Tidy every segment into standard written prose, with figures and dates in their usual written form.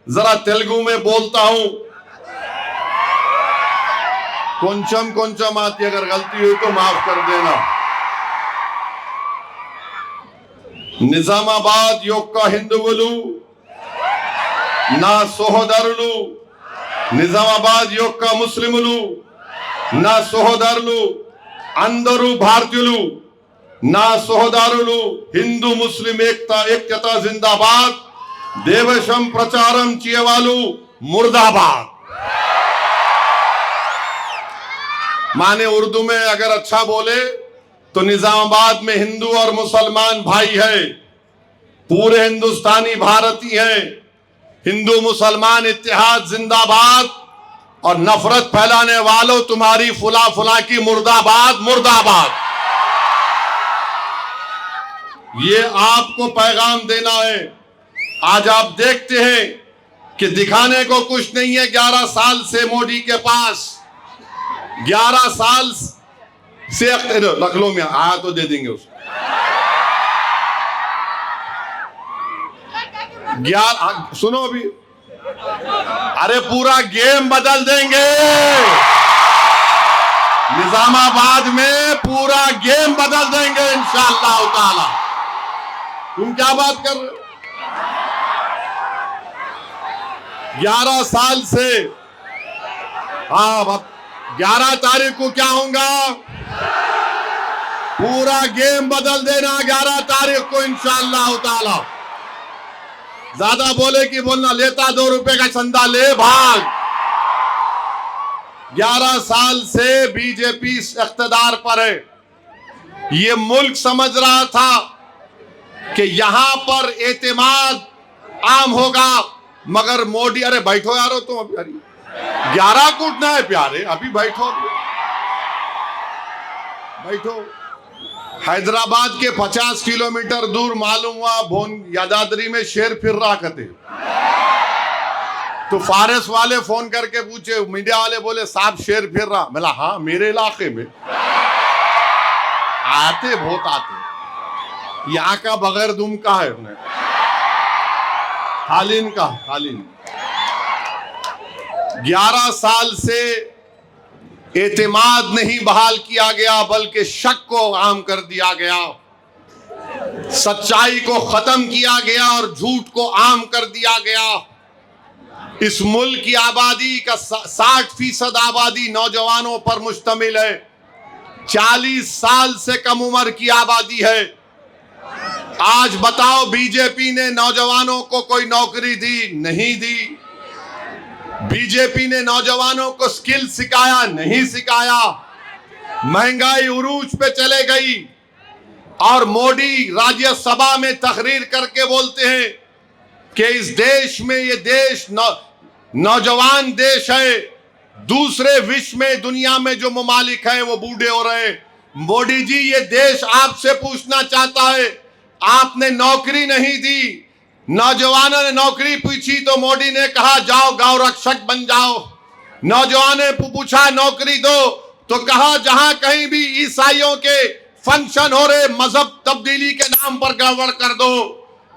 जरा तेलुगु में बोलता हूं, కొంచెం కొంచెం आती, अगर गलती हुई तो माफ कर देना। నిజామాబాద్ యొక్క హిందువులు నా సోదరులు, నిజామాబాద్ యొక్క ముస్లిములు నా సోదరులు, అందరూ భారతీయులు నా సోదరులు, హిందూ ముస్లిం ఏకత జిందాబాద్, దేవశం ప్రచారం చేయవాళ్ళు मुर्दाबाद। माने उर्दू में अगर अच्छा बोले तो निजामाबाद में हिंदू और मुसलमान भाई है, पूरे हिंदुस्तानी भारतीय हैं, हिंदू मुसलमान इत्तेहाद जिंदाबाद, और नफरत फैलाने वालों तुम्हारी फुला फुला की मुर्दाबाद मुर्दाबाद। ये आपको पैगाम देना है। आज आप देखते हैं कि दिखाने को कुछ नहीं है। 11 साल से मोदी के पास, 11 साल से रख लो, में आया तो दे देंगे उसको। 11 सुनो अभी, अरे पूरा गेम बदल देंगे निजामाबाद में, पूरा गेम बदल देंगे इंशाअल्लाह ताला। तुम क्या बात कर रहे हो? 11 साल से, हाँ, 11 तारीख को क्या होगा? पूरा गेम बदल देना 11 तारीख को इंशाअल्लाह ताला। ज्यादा बोले कि बोलना, लेता 2 रुपए का चंदा ले भाग। 11 साल से बीजेपी इख्तिदार पर है। ये मुल्क समझ रहा था कि यहां पर एतमाद आम होगा, मगर मोदी, अरे बैठो यारो तुम अभी, अरे 11 कूटना है प्यारे, अभी बैठो बैठो। हैदराबाद के 50 किलोमीटर दूर मालूम हुआ भोन यादाद्री में शेर फिर रहा करते। तो फारस वाले फोन करके पूछे, मीडिया वाले बोले साहब शेर फिर रहा। बोला हाँ, मेरे इलाके में आते, बहुत आते। यहाँ का बगैर दुम का है, हालिन का हालिन। 11 साल से एतमाद नहीं बहाल किया गया, बल्कि शक को आम कर दिया गया, सच्चाई को खत्म किया गया और झूठ को आम कर दिया गया। इस मुल्क की आबादी का 60% आबादी नौजवानों पर मुश्तमिल है। 40 साल से कम उम्र की आबादी है। आज बताओ, बीजेपी ने नौजवानों को कोई नौकरी दी? नहीं दी। बीजेपी ने नौजवानों को स्किल सिखाया? नहीं सिखाया। महंगाई उरूज पे चले गई, और मोदी राज्यसभा में तकरीर करके बोलते हैं कि इस देश में, ये देश नौजवान देश है। दूसरे विश्व में, दुनिया में जो ममालिक हैं वो बूढ़े हो रहे हैं। मोदी जी, ये देश आपसे पूछना चाहता है, आपने नौकरी नहीं दी। नौजवानों ने नौकरी पूछी तो मोदी ने कहा जाओ गांव रक्षक बन जाओ। नौजवानों ने पूछा नौकरी दो, तो कहा जहां कहीं भी ईसाइयों के फंक्शन हो रहे, मजहब तब्दीली के नाम पर गड़बड़ कर दो।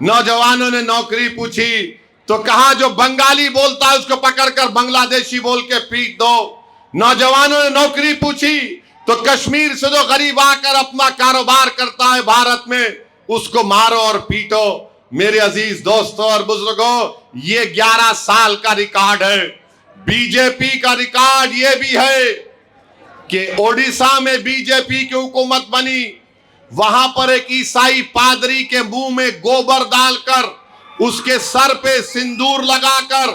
नौजवानों ने नौकरी पूछी तो कहा जो बंगाली बोलता है उसको पकड़कर बांग्लादेशी बोल के पीट दो। नौजवानों ने नौकरी पूछी तो कश्मीर से जो गरीब आकर अपना कारोबार करता है भारत में, उसको मारो और पीटो। मेरे अजीज दोस्तों और बुजुर्गों, ये 11 साल का रिकॉर्ड है। बीजेपी का रिकॉर्ड ये भी है कि ओडिशा में बीजेपी की हुकूमत बनी, वहां पर एक ईसाई पादरी के मुंह में गोबर डालकर, उसके सर पे सिंदूर लगाकर,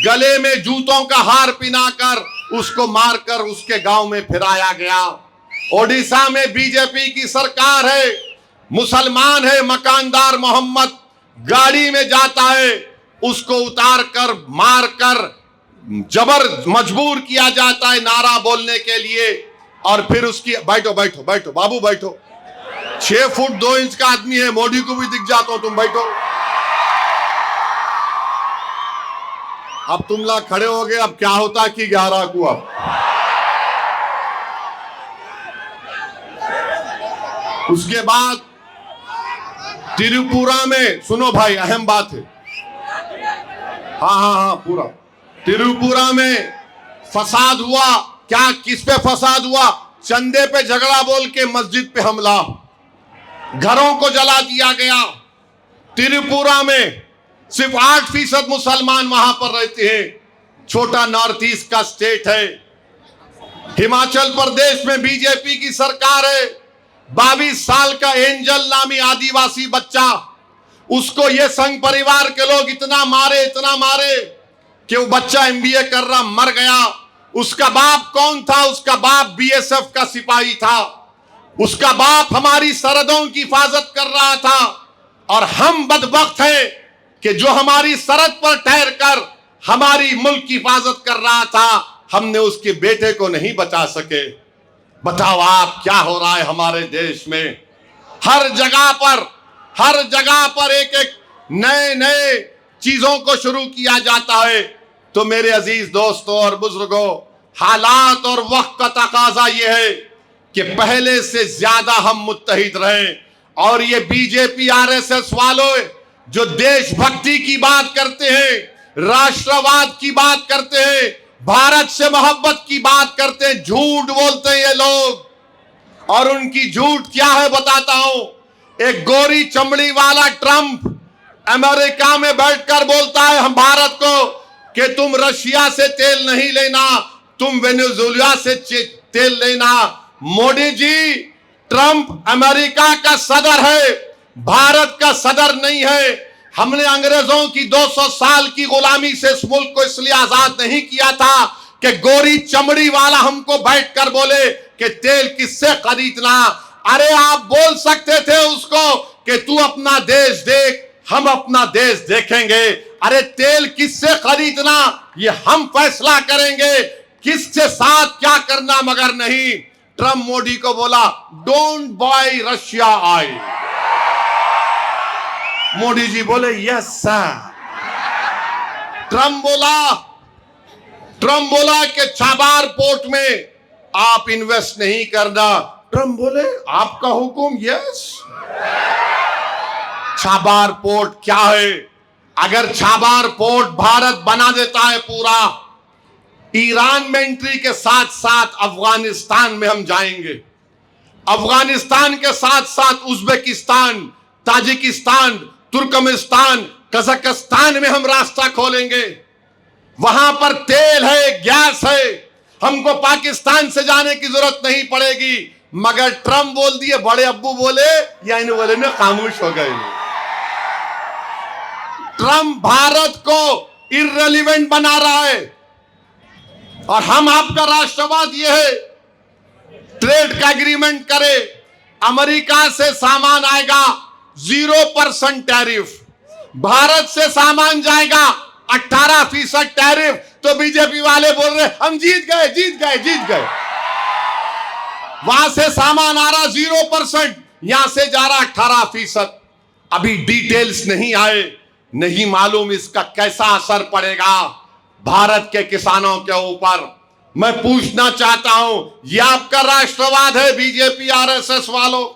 गले में जूतों का हार पिनाकर उसको मारकर उसके गांव में फिराया गया। ओडिशा में बीजेपी की सरकार है, मुसलमान है, मकानदार मोहम्मद गाड़ी में जाता है, उसको उतार कर मार कर जबर मजबूर किया जाता है नारा बोलने के लिए, और फिर उसकी, बैठो बैठो बैठो बाबू बैठो, 6 फुट 2 इंच का आदमी है, मोदी को भी दिख जाता हो तुम, बैठो। अब तुम लोग खड़े हो गए, अब क्या होता कि 11 को अब उसके बाद त्रिपुरा में, सुनो भाई, अहम बात है, हाँ पूरा तिरुपुरा में फसाद हुआ। क्या, किस पे फसाद हुआ? चंदे पे झगड़ा बोल के मस्जिद पे हमला, घरों को जला दिया गया। त्रिपुरा में सिर्फ 8% मुसलमान वहां पर रहते हैं। छोटा नॉर्थ ईस्ट का स्टेट है। हिमाचल प्रदेश में बीजेपी की सरकार है। 22 साल का एंजल नामी आदिवासी बच्चा, उसको ये संघ परिवार के लोग इतना मारे कि वो बच्चा MBA कर रहा मर गया। उसका बाप कौन था? उसका बाप BSF का सिपाही था। उसका बाप हमारी सरहदों की हिफाजत कर रहा था। और हम बदबख्त हैं कि जो हमारी सरहद पर ठहर कर हमारी मुल्क की हिफाजत कर रहा था, हमने उसके बेटे को नहीं बचा सके। बताओ आप, क्या हो रहा है हमारे देश में? हर जगह पर एक नए चीजों को शुरू किया जाता है। तो मेरे अजीज दोस्तों और बुजुर्गों, हालात और वक्त का तकाजा यह है कि पहले से ज्यादा हम मुत्तहिद रहें। और ये बीजेपी RSS वालों जो देशभक्ति की बात करते हैं, राष्ट्रवाद की बात करते हैं, भारत से मोहब्बत की बात करते हैं, झूठ बोलते हैं ये लोग। और उनकी झूठ क्या है बताता हूं। एक गोरी चमड़ी वाला ट्रंप अमेरिका में बैठकर बोलता है हम भारत को कि तुम रशिया से तेल नहीं लेना, तुम वेनेजुएला से तेल लेना। मोदी जी, ट्रंप अमेरिका का सदर है, भारत का सदर नहीं है। हमने अंग्रेजों की 200 साल की गुलामी से इस मुल्क को इसलिए आजाद नहीं किया था कि गोरी चमड़ी वाला हमको बैठकर बोले कि तेल किससे खरीदना। अरे आप बोल सकते थे उसको कि तू अपना देश देख, हम अपना देश देखेंगे। अरे तेल किससे खरीदना ये हम फैसला करेंगे, किसके साथ क्या करना मगर नहीं। ट्रंप मोदी को बोला don't buy Russia oil. Modi ji बोले यस सर। ट्रंप बोला कि छाबार पोर्ट में आप इन्वेस्ट नहीं करना। ट्रंप बोले आपका हुक्म यस। छाबार पोर्ट क्या है? अगर छाबार पोर्ट भारत बना देता है पूरा, ईरान में एंट्री के साथ साथ अफगानिस्तान में हम जाएंगे। अफगानिस्तान के साथ साथ उज्बेकिस्तान, ताजिकिस्तान, तुर्कमेनिस्तान, कजाकिस्तान में हम रास्ता खोलेंगे। वहां पर तेल है, गैस है, हमको पाकिस्तान से जाने की जरूरत नहीं पड़ेगी। मगर ट्रंप बोल दिए, बड़े अब्बू बोले या इन बोले ने खामोश हो गए। ट्रंप भारत को इररिलेवेंट बना रहा है। और हम आपका राष्ट्रवाद यह है, ट्रेड का एग्रीमेंट करे, अमेरिका से सामान आएगा 0% टैरिफ, भारत से सामान जाएगा 18% टैरिफ। तो बीजेपी वाले बोल रहे हम जीत गए। वहां से सामान आ रहा 0%, यहां से जा रहा 18%। अभी डिटेल्स नहीं आए, नहीं मालूम इसका कैसा असर पड़ेगा भारत के किसानों के ऊपर। मैं पूछना चाहता हूं, यह आपका राष्ट्रवाद है बीजेपी RSS वालों?